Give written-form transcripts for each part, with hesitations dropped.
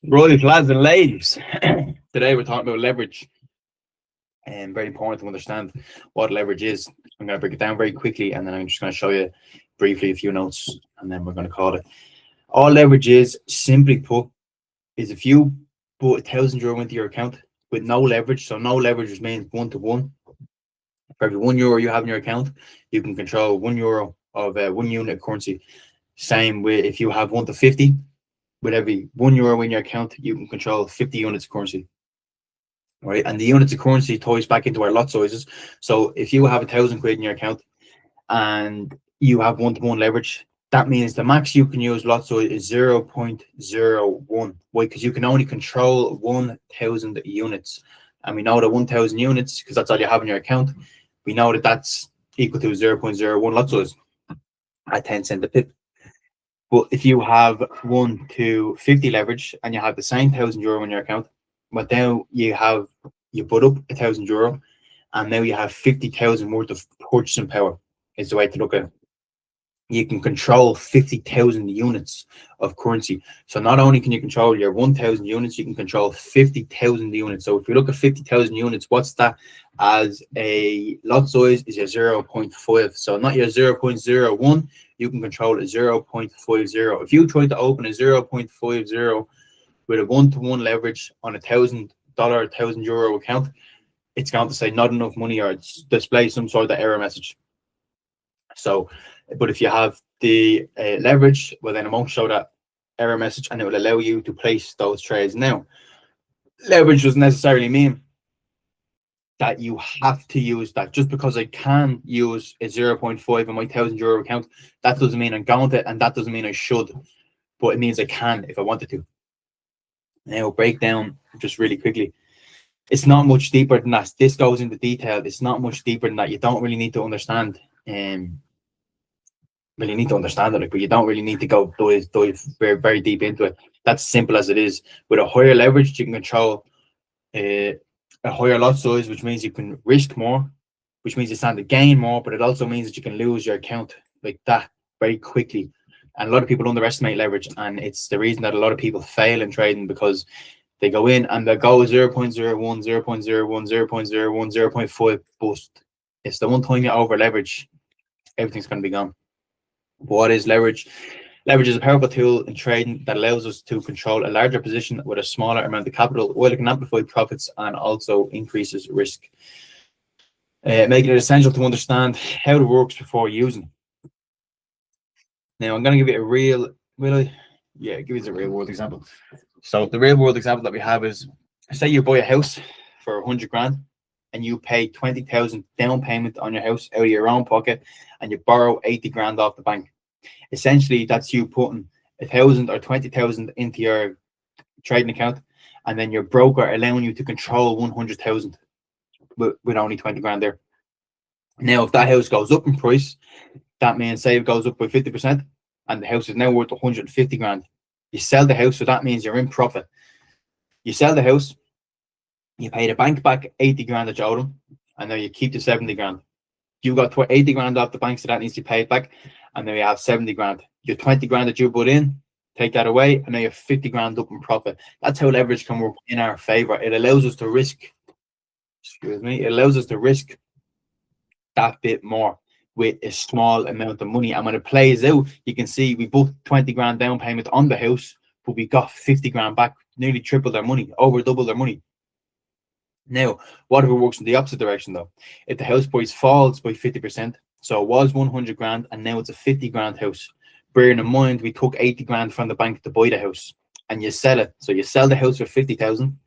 Right, lads and ladies. Today we're talking about leverage, and very important to understand what leverage is. I'm going to break it down very quickly, and then I'm just going to show you briefly a few notes, and then we're going to call it. All leverage is, simply put, is if you put €1,000 into your account with no leverage. So no leverage just means 1 to 1. For every €1 you have in your account, you can control €1 of 1 unit of currency. Same with if you have 1 to 50. With every €1 in your account, you can control 50 units of currency. Right, and the units of currency ties back into our lot sizes. So if you have £1,000 in your account and you have 1 to 1 leverage, that means the max you can use lot size is 0.01. Why? Because you can only control 1,000 units, and we know that 1,000 units, because that's all you have in your account, we know that that's equal to 0.01 lot size at 10 cent a pip. But if you have 1 to 50 leverage and you have the same €1,000 in your account, but now you put up €1,000 and now you have 50,000 worth of purchasing power, is the way to look at it. You can control 50,000 units of currency. So not only can you control your 1,000 units, you can control 50,000 units. So if you look at 50,000 units, what's that as a lot size is your 0.5. So not your 0.01, you can control a 0.50. If you try to open a 0.50 with a 1 to 1 leverage on $1,000, €1,000 account, it's going to say not enough money, or it's display some sort of error message. So, but if you have the leverage, well, then it won't show that error message, and it will allow you to place those trades. Now, leverage doesn't necessarily mean that you have to use that. Just because I can use a 0.5 in my €1,000 account, that doesn't mean I'm going to, and that doesn't mean I should, but it means I can if I wanted to. Now, break down just really quickly. It's not much deeper than that. This goes into detail. It's not much deeper than that. You don't really need to understand. Well, you need to understand it, but you don't really need to go dive very, very deep into it. That's simple as it is. With a higher leverage, you can control a higher lot size, which means you can risk more, which means you stand to gain more, but it also means that you can lose your account like that very quickly. And a lot of people underestimate leverage, and it's the reason that a lot of people fail in trading, because they go in and they go 0.01, 0.01, 0.01, 0.5 bust. It's the one time you over leverage, everything's going to be gone. What is leverage? Leverage is a powerful tool in trading that allows us to control a larger position with a smaller amount of capital, while it can amplify profits and also increases risk, making it essential to understand how it works before using. Now, I'm going to give you a real, give you a real world example. So the real world example that we have is, say you buy a house for 100 grand and you pay 20,000 down payment on your house out of your own pocket, and you borrow 80 grand off the bank. Essentially, that's you putting 1,000 or 20,000 into your trading account, and then your broker allowing you to control 100,000 with only 20 grand there. Now, if that house goes up in price, that means, say it goes up by 50%, and the house is now worth 150 grand. You sell the house, so that means you're in profit. You sell the house, you pay the bank back 80 grand that you owe them, and now you keep the 70 grand. You got 80 grand off the bank, so that needs to be paid back, and then you have 70 grand. Your 20 grand that you put in, take that away, and now you have 50 grand up in profit. That's how leverage can work in our favor. It allows us to risk, it allows us to risk that bit more with a small amount of money. And when it plays out, you can see we booked 20 grand down payment on the house, but we got 50 grand back, nearly triple their money, over double their money. Now, what if it works in the opposite direction though? If the house price falls by 50%, so it was 100 grand and now it's a 50 grand house, bearing in mind we took 80 grand from the bank to buy the house, and you sell it. So you sell the house for 50,000,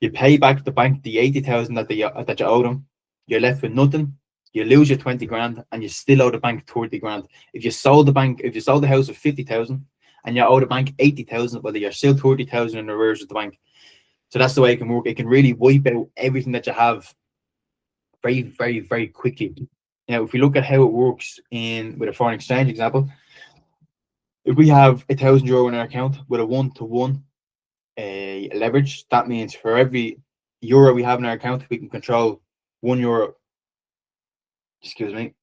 you pay back the bank the 80,000 that you owe them, you're left with nothing. You lose your 20 grand and you still owe the bank 30 grand. If you sold the house for 50,000 and you owe the bank 80,000, whether you're still 30,000 in arrears with the bank. So that's the way it can work. It can really wipe out everything that you have very, very, very quickly. Now, if we look at how it works with a foreign exchange example, if we have €1,000 in our account with a 1 to 1 leverage, that means for every euro we have in our account, we can control €1. Excuse me.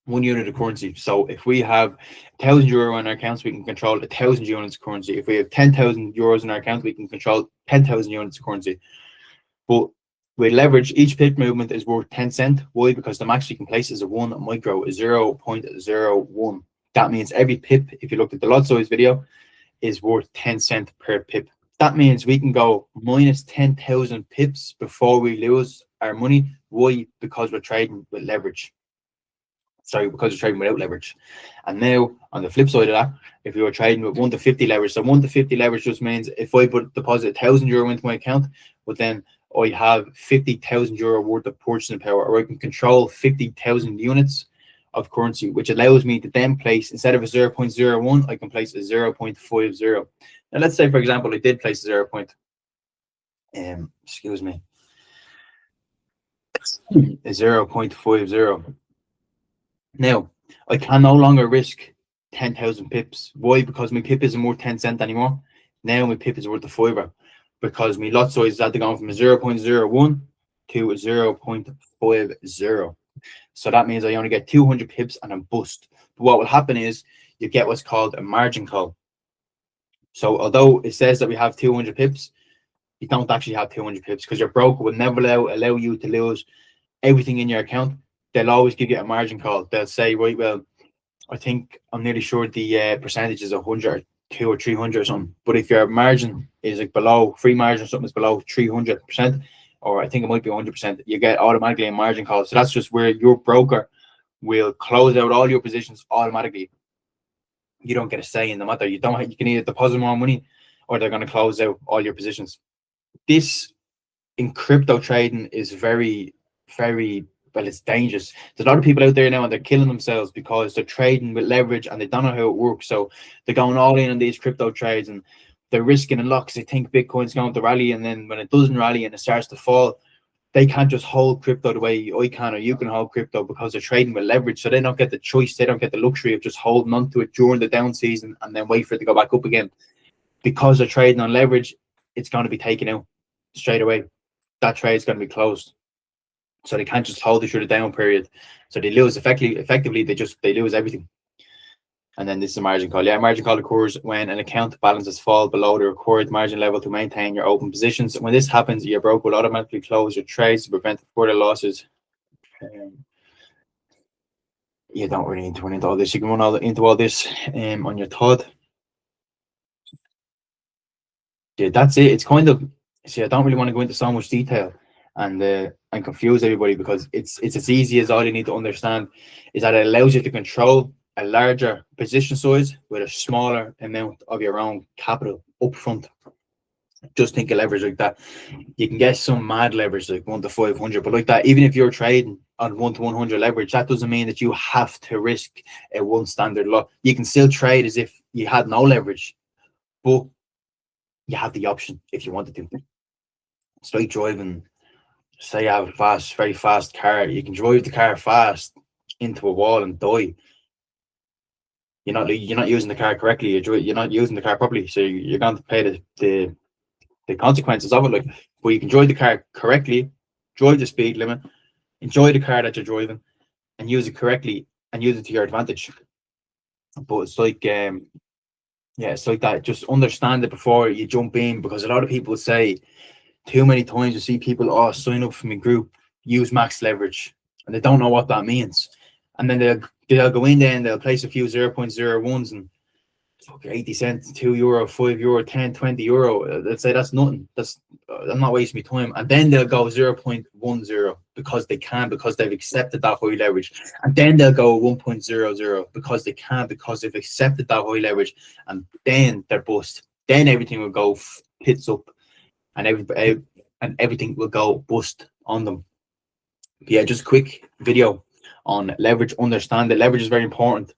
1 unit of currency. So if we have €1,000 in our accounts, we can control 1,000 units of currency. If we have €10,000 in our account, we can control 10,000 units of currency. But with leverage, each pip movement is worth 10 cents. Why? Because the max you can place is a 1 micro, is 0.01. That means every pip, if you looked at the lot size video, is worth 10 cents per pip. That means we can go minus 10,000 pips before we lose our money. Why? Because we're trading with leverage. Sorry, because we're trading without leverage. And now, on the flip side of that, if you were trading with 1 to 50 leverage, so 1 to 50 leverage just means if I deposit €1,000 into my account, but then I have €50,000 worth of purchasing power, or I can control 50,000 units of currency, which allows me to then place, instead of a 0.01, I can place a 0.50. Now, let's say, for example, I did place a excuse me, a 0.50. Now, I can no longer risk 10,000 pips. Why? Because my pip isn't worth 10 cents anymore. Now my pip is worth a fiver, because my lot size is at the going from a 0.01 to a 0.50. So that means I only get 200 pips and I'm bust. But what will happen is you get what's called a margin call. So although it says that we have 200 pips, you don't actually have 200 pips, because your broker will never allow you to lose everything in your account. They'll always give you a margin call. They'll say, right, well, I think I'm nearly sure the percentage is 100 or 200 or 300 or something. But if your margin is like below, free margin or something is below 300%, or I think it might be 100%, you get automatically a margin call. So that's just where your broker will close out all your positions automatically. You don't get a say in the matter. You can either deposit more money, or they're going to close out all your positions. This in crypto trading is very, very, well, it's dangerous. There's a lot of people out there now and they're killing themselves because they're trading with leverage and they don't know how it works. So they're going all in on these crypto trades and they're risking a lot because they think Bitcoin's going to rally, and then when it doesn't rally and it starts to fall, they can't just hold crypto the way I can or you can hold crypto, because they're trading with leverage. So they don't get the choice, they don't get the luxury of just holding on to it during the down season and then wait for it to go back up again. Because they're trading on leverage, it's going to be taken out straight away. That trade's going to be closed. So they can't just hold it through the down period. So they lose effectively they lose everything. And then this is a margin call. Yeah, margin call occurs when an account balances fall below the required margin level to maintain your open positions. When this happens, your broker will automatically close your trades to prevent further losses. You don't really need to run into all this. You can run into all this on your TOD. Yeah, that's it. It's kind of, see, I don't really want to go into so much detail and confuse everybody, because it's as easy as all you need to understand is that it allows you to control a larger position size with a smaller amount of your own capital up front. Just think of leverage like that. You can get some mad leverage like 1 to 500, but like that, even if you're trading on 1 to 100 leverage, that doesn't mean that you have to risk a one standard lot. You can still trade as if you had no leverage, but you have the option if you wanted to. It's like driving, say you have a very fast car. You can drive the car fast into a wall and die. You're not using the car correctly. You're not using the car properly, so you're going to pay the consequences of it. Like, but you can drive the car correctly, drive the speed limit, enjoy the car that you're driving, and use it correctly and use it to your advantage. But it's like yeah, it's like that. Just understand it before you jump in, because a lot of people say, too many times you see people, sign up for my group, use max leverage, and they don't know what that means. And then they'll go in there and they'll place a few 0.01s and 80 cents, €2, €5, 10, €20. They'll say that's nothing. I'm not wasting my time. And then they'll go 0.10 because they can, because they've accepted that high leverage. And then they'll go 1.00 because they can, because they've accepted that high leverage. And then they're bust. Then everything will go pits up, and everything will go bust on them. But yeah, just a quick video on leverage. Understand that leverage is very important.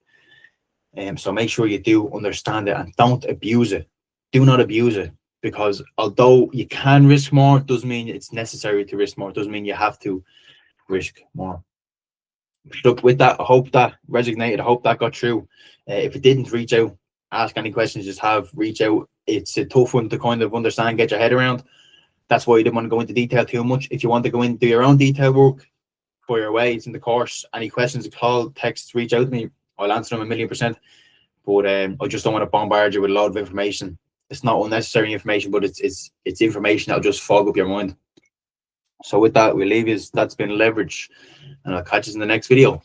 So make sure you do understand it and don't abuse it. Do not abuse it, because although you can risk more, it doesn't mean it's necessary to risk more. It doesn't mean you have to risk more. Look, with that, I hope that resonated. I hope that got through. If it didn't, reach out, ask any questions you just have, reach out. It's a tough one to kind of understand, get your head around. That's why you didn't want to go into detail too much. If you want to go into your own detail work, for your way. It's in the course. Any questions, call, text, reach out to me. I'll answer them 1,000,000%. But I just don't want to bombard you with a lot of information. It's not unnecessary information, but it's information that'll just fog up your mind. So with that, we'll leave you. That's been Leverage, and I'll catch you in the next video.